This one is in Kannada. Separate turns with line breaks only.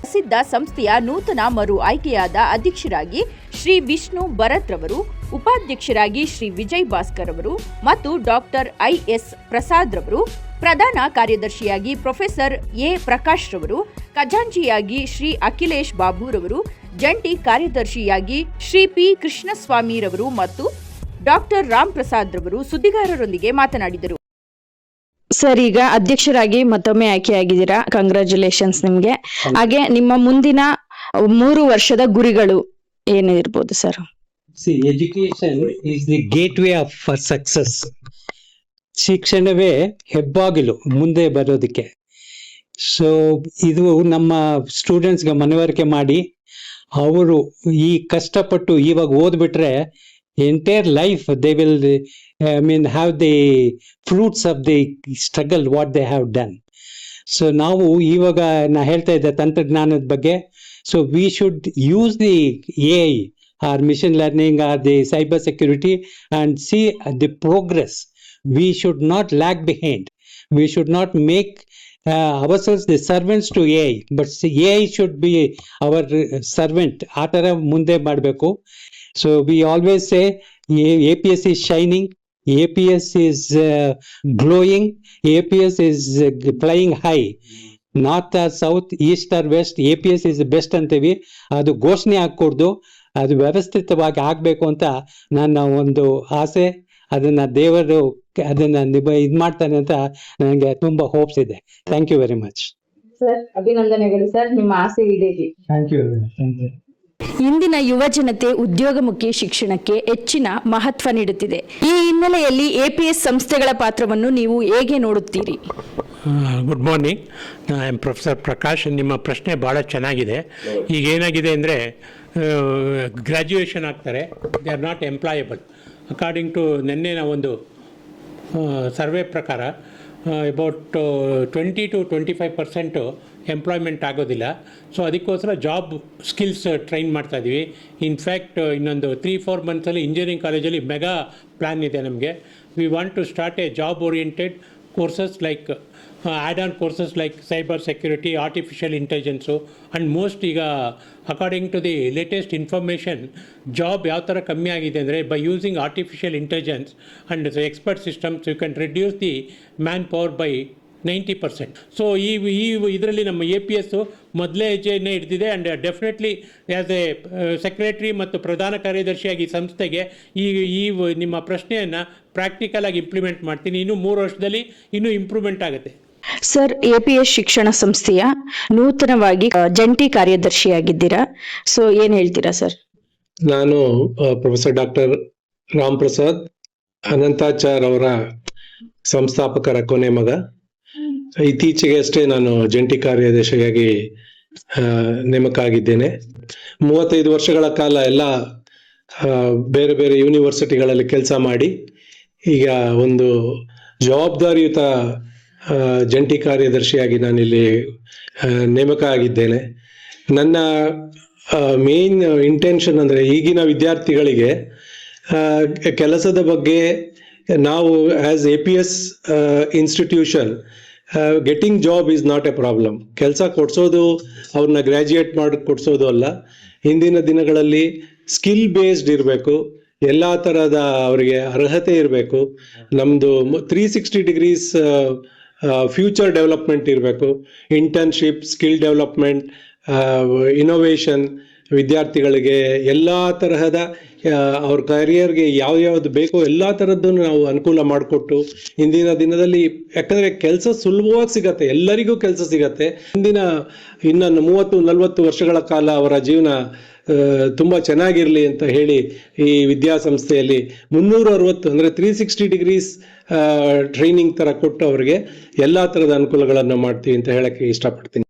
ಪ್ರಸಿದ್ಧ ಸಂಸ್ಥೆಯ ನೂತನ ಮರು ಆಯ್ಕೆಯಾದ ಅಧ್ಯಕ್ಷರಾಗಿ ಶ್ರೀ ವಿಷ್ಣು ಭರತ್ ರವರು, ಉಪಾಧ್ಯಕ್ಷರಾಗಿ ಶ್ರೀ ವಿಜಯ್ ಭಾಸ್ಕರ್ ಅವರು ಮತ್ತು ಡಾಕ್ಟರ್ ಐಎಸ್ ಪ್ರಸಾದ್ ರವರು, ಪ್ರಧಾನ ಕಾರ್ಯದರ್ಶಿಯಾಗಿ ಪ್ರೊಫೆಸರ್ ಎ ಪ್ರಕಾಶ್ ರವರು, ಖಜಾಂಚಿಯಾಗಿ ಶ್ರೀ ಅಖಿಲೇಶ್ ಬಾಬು ರವರು, ಜಂಟಿ ಕಾರ್ಯದರ್ಶಿಯಾಗಿ ಶ್ರೀ ಪಿ ಕೃಷ್ಣಸ್ವಾಮಿ ರವರು ಮತ್ತು ಡಾಕ್ಟರ್ ರಾಮ್ ಪ್ರಸಾದ್ ರವರು ಸುದ್ದಿಗಾರರೊಂದಿಗೆ ಮಾತನಾಡಿದರು.
ಸರ್, ಈಗ ಅಧ್ಯಕ್ಷರಾಗಿ ಮತ್ತೊಮ್ಮೆ ಆಯ್ಕೆಯಾಗಿದ್ದೀರಾ, ಕಂಗ್ರ್ಯಾಚುಲೇಷನ್ಸ್ ನಿಮ್ಗೆ. ಹಾಗೆ ನಿಮ್ಮ ಮುಂದಿನ 3 ವರ್ಷದ ಗುರಿಗಳು ಏನಿರ್ಬೋದು ಸರ್?
Education is the gateway of success. ಶಿಕ್ಷಣವೇ ಹೆಬ್ಬಾಗಿಲು ಮುಂದೆ ಬರೋದಕ್ಕೆ. ಸೊ ಇದು ನಮ್ಮ ಸ್ಟೂಡೆಂಟ್ಸ್ಗೆ ಮನವರಿಕೆ ಮಾಡಿ ಅವರು ಈ ಕಷ್ಟಪಟ್ಟು ಇವಾಗ ಓದ್ಬಿಟ್ರೆ entire life they will have the fruits of the struggle what they have done. So ನಾವು ಇವಾಗ ನಾ ಹೇಳ್ತಾ ಇದ್ದೆ ತಂತ್ರಜ್ಞಾನದ ಬಗ್ಗೆ. So we should use the AI or machine learning or the cyber security and see the progress. We should not lag behind. We should not make ourselves the servants to AI, but AI should be our servant. ಆ ಥರ ಮುಂದೆ ಮಾಡಬೇಕು. So we always say APS is shining, APS is glowing, APS is flying high. North or south, east or west, APS is the best ಅಂತೀವಿ. ಅದು ಘೋಷಣೆ ಹಾಕ್ಕೊಡ್ದು, ಅದು ವ್ಯವಸ್ಥಿತವಾಗಿ ಆಗಬೇಕು ಅಂತ ನನ್ನ ಒಂದು ಆಸೆ. ಅದನ್ನ ದೇವರು ಅದನ್ನ ಇದು ಮಾಡ್ತಾನೆ ಅಂತ ನನಗೆ ತುಂಬಾ ಹೋಪ್ಸ್ ಇದೆ. Thank you very much
sir. ಅಭಿನಂದನೆಗಳು ಸರ್, ನಿಮ್ಮ ಆಸೆ ಈಡೇರಿ.
Thank you.
ಇಂದಿನ ಯುವ ಜನತೆ ಉದ್ಯೋಗಮುಖಿ ಶಿಕ್ಷಣಕ್ಕೆ ಹೆಚ್ಚಿನ ಮಹತ್ವ ನೀಡುತ್ತಿದೆ. ಈ ಹಿನ್ನೆಲೆಯಲ್ಲಿ APS ಸಂಸ್ಥೆಗಳ ಪಾತ್ರವನ್ನು ನೀವು ಹೇಗೆ ನೋಡುತ್ತೀರಿ?
Good morning, I am professor Prakash. ನಿಮ್ಮ ಪ್ರಶ್ನೆ ಭಾಳ ಚೆನ್ನಾಗಿದೆ. ಈಗ ಏನಾಗಿದೆ ಅಂದರೆ ಗ್ರ್ಯಾಜುಯೇಷನ್ ಆಗ್ತಾರೆ, they are not employable. According to ನಿನ್ನೆ ನಾವೊಂದು ಸರ್ವೆ ಪ್ರಕಾರ ಅಬೌಟ್ 20 to 25% ಎಂಪ್ಲಾಯ್ಮೆಂಟ್ ಆಗೋದಿಲ್ಲ. ಸೊ ಅದಕ್ಕೋಸ್ಕರ ಜಾಬ್ ಸ್ಕಿಲ್ಸ್ ಟ್ರೈನ್ ಮಾಡ್ತಾಯಿದ್ದೀವಿ. ಇನ್ಫ್ಯಾಕ್ಟ್ ಇನ್ನೊಂದು 3-4 ಮಂತ್ಸಲ್ಲಿ ಇಂಜಿನಿಯರಿಂಗ್ ಕಾಲೇಜಲ್ಲಿ ಮೆಗಾ ಪ್ಲ್ಯಾನ್ ಇದೆ ನಮಗೆ. We want to start a job oriented courses like add-on courses like cyber security, artificial intelligence, and most ಈಗ according to the latest information job ಯಾವ ಥರ ಕಮ್ಮಿ ಆಗಿದೆ ಅಂದರೆ by using artificial intelligence and expert systems you can reduce the man power by 90%. So ಈ ಇದರಲ್ಲಿ ನಮ್ಮ APS ಮೊದಲೇ ಹೆಜ್ಜೆಯನ್ನೇ ಹಿಡಿದಿದೆ. And definitely as a secretary ಮತ್ತು ಪ್ರಧಾನ ಕಾರ್ಯದರ್ಶಿಯಾಗಿ ಸಂಸ್ಥೆಗೆ ಈ ನಿಮ್ಮ ಪ್ರಶ್ನೆಯನ್ನು ಪ್ರಾಕ್ಟಿಕಲ್ ಆಗಿ ಇಂಪ್ಲಿಮೆಂಟ್ ಮಾಡ್ತೀನಿ. ಇನ್ನು 3 ವರ್ಷದಲ್ಲಿ ಇನ್ನೂ ಇಂಪ್ರೂವ್ಮೆಂಟ್ ಆಗುತ್ತೆ.
ಸರ್, APS ಶಿಕ್ಷಣ ಸಂಸ್ಥೆಯ ನೂತನವಾಗಿ ಜಂಟಿ ಕಾರ್ಯದರ್ಶಿಯಾಗಿದ್ದೀರಾ. ಸೊ ಏನ್ ಹೇಳ್ತೀರಾ ಸರ್?
ನಾನು ಪ್ರೊಫೆಸರ್ ಡಾಕ್ಟರ್ ರಾಮ್ ಪ್ರಸಾದ್ ಅನಂತಾಚಾರ್ ಅವರ ಸಂಸ್ಥಾಪಕರ ಕೊನೆ ಮಗ. ಇತ್ತೀಚೆಗೆ ಅಷ್ಟೇ ನಾನು ಜಂಟಿ ಕಾರ್ಯದರ್ಶಿಯಾಗಿ ನೇಮಕ ಆಗಿದ್ದೇನೆ. 35 ವರ್ಷಗಳ ಕಾಲ ಎಲ್ಲ ಬೇರೆ ಬೇರೆ ಯೂನಿವರ್ಸಿಟಿಗಳಲ್ಲಿ ಕೆಲಸ ಮಾಡಿ ಈಗ ಒಂದು ಜವಾಬ್ದಾರಿಯುತ ಜಂಟಿ ಕಾರ್ಯದರ್ಶಿಯಾಗಿ ನಾನಿಲ್ಲಿ ನೇಮಕ ಆಗಿದ್ದೇನೆ. ನನ್ನ ಮೇನ್ ಇಂಟೆನ್ಷನ್ ಅಂದರೆ ಈಗಿನ ವಿದ್ಯಾರ್ಥಿಗಳಿಗೆ ಕೆಲಸದ ಬಗ್ಗೆ ನಾವು as APS institution getting job is not A problem. ಕೆಲಸ ಕೊಡಿಸೋದು, ಅವ್ರನ್ನ ಗ್ರ್ಯಾಜುಯೇಟ್ ಮಾಡಿ ಕೊಡಿಸೋದು ಅಲ್ಲ. ಹಿಂದಿನ ದಿನಗಳಲ್ಲಿ ಸ್ಕಿಲ್ ಬೇಸ್ಡ್ ಇರಬೇಕು, ಎಲ್ಲ ಥರದ ಅವರಿಗೆ ಅರ್ಹತೆ ಇರಬೇಕು. ನಮ್ಮದು 360 ಡಿಗ್ರೀಸ್ ಫ್ಯೂಚರ್ ಡೆವಲಪ್ಮೆಂಟ್ ಇರಬೇಕು. ಇಂಟರ್ನ್ಶಿಪ್, ಸ್ಕಿಲ್ ಡೆವಲಪ್ಮೆಂಟ್, ಇನೋವೇಷನ್, ವಿದ್ಯಾರ್ಥಿಗಳಿಗೆ ಎಲ್ಲ ತರಹದ ಅವ್ರ ಕರಿಯರ್ಗೆ ಯಾವ್ಯಾವ್ದು ಬೇಕೋ ಎಲ್ಲ ಥರದ್ದನ್ನು ನಾವು ಅನುಕೂಲ ಮಾಡಿಕೊಟ್ಟು ಇಂದಿನ ದಿನದಲ್ಲಿ, ಯಾಕಂದರೆ ಕೆಲಸ ಸುಲಭವಾಗಿ ಸಿಗತ್ತೆ, ಎಲ್ಲರಿಗೂ ಕೆಲಸ ಸಿಗತ್ತೆ. ಇನ್ನೊಂದು 30-40 ವರ್ಷಗಳ ಕಾಲ ಅವರ ಜೀವನ ತುಂಬ ಚೆನ್ನಾಗಿರಲಿ ಅಂತ ಹೇಳಿ ಈ ವಿದ್ಯಾಸಂಸ್ಥೆಯಲ್ಲಿ 360 ಅಂದರೆ 360 ಡಿಗ್ರೀಸ್ ಟ್ರೈನಿಂಗ್ ಥರ ಕೊಟ್ಟು ಅವರಿಗೆ ಎಲ್ಲ ಥರದ ಅನುಕೂಲಗಳನ್ನು ಮಾಡ್ತೀವಿ ಅಂತ ಹೇಳಕ್ಕೆ ಇಷ್ಟಪಡ್ತೀನಿ.